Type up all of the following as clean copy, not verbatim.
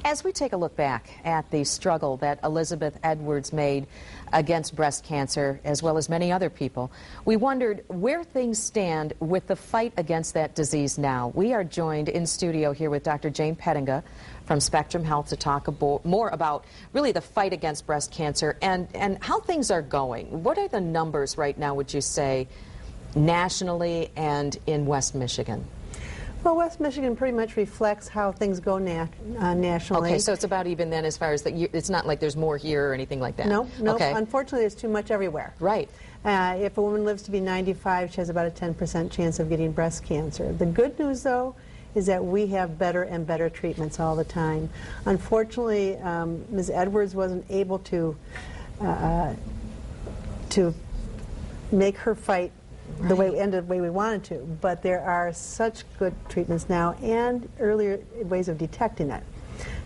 As we take a look back at the struggle that Elizabeth Edwards made against breast cancer, as well as many other people, we wondered where things stand with the fight against that disease now. We are joined in studio here with Dr. Jane Pettinga from Spectrum Health to talk more about really the fight against breast cancer and how things are going. What are the numbers right now, would you say, nationally and in West Michigan? Well, West Michigan pretty much reflects how things go nationally. Okay, so it's about even then as far as it's not like there's more here or anything like that. No, no. Okay. Unfortunately, there's too much everywhere. Right. If a woman lives to be 95, she has about a 10% chance of getting breast cancer. The good news, though, is that we have better and better treatments all the time. Unfortunately, Ms. Edwards wasn't able to make her fight the way we wanted to, but there are such good treatments now and earlier ways of detecting it.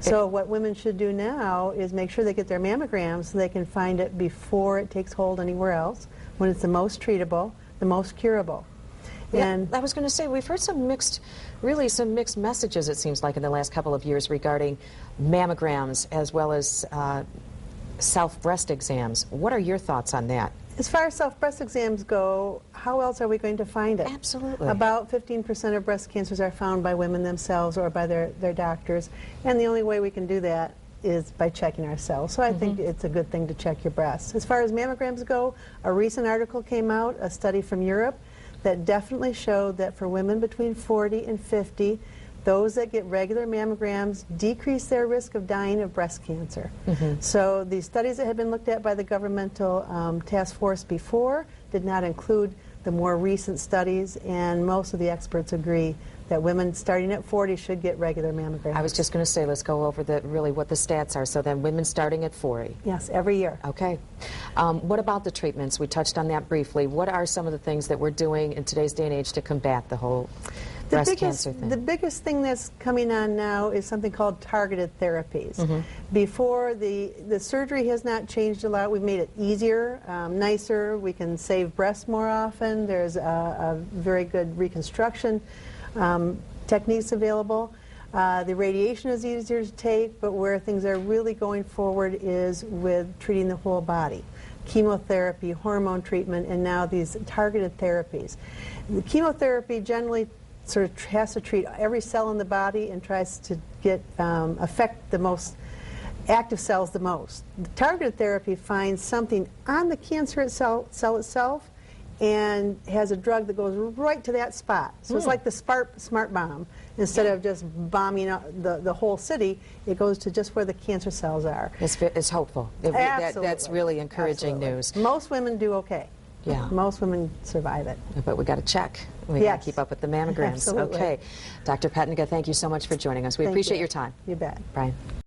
So what women should do now is make sure they get their mammograms so they can find it before it takes hold anywhere else, when it's the most treatable, the most curable. Yeah, And I was going to say, we've heard some mixed messages, it seems like, in the last couple of years regarding mammograms as well as self-breast exams. What are your thoughts on that? as far as self-breast exams go, how else are we going to find it? Absolutely. About 15% of breast cancers are found by women themselves or by their doctors, and the only way we can do that is by checking ourselves. So I think it's a good thing to check your breasts. As far as mammograms go, a recent article came out, a study from Europe, that definitely showed that for women between 40 and 50, those that get regular mammograms decrease their risk of dying of breast cancer. So the studies that had been looked at by the governmental task force before did not include the more recent studies, and most of the experts agree that women starting at 40 should get regular mammograms. I was just going to say, let's go over really what the stats are. So then women starting at 40. Yes, every year. Okay. What about the treatments? We touched on that briefly. What are some of the things that we're doing in today's day and age to combat the whole breast cancer thing? The biggest thing that's coming on now is something called targeted therapies. Before, the surgery has not changed a lot. We've made it easier, nicer. We can save breasts more often. There's a very good reconstruction techniques available. The radiation is easier to take, but where things are really going forward is with treating the whole body. Chemotherapy, hormone treatment, and now these targeted therapies. The chemotherapy generally sort of has to treat every cell in the body and tries to get affect the most active cells the most. The targeted therapy finds something on the cancer cell itself and has a drug that goes right to that spot. So it's like the smart bomb. Instead of just bombing the whole city, it goes to just where the cancer cells are. It's hopeful. Absolutely. That's really encouraging news. Most women do okay. Yeah. Most women survive it. But we got to check. We got to keep up with the mammograms. Absolutely. Okay. Dr. Pettinga, thank you so much for joining us. We appreciate your time. You bet. Brian.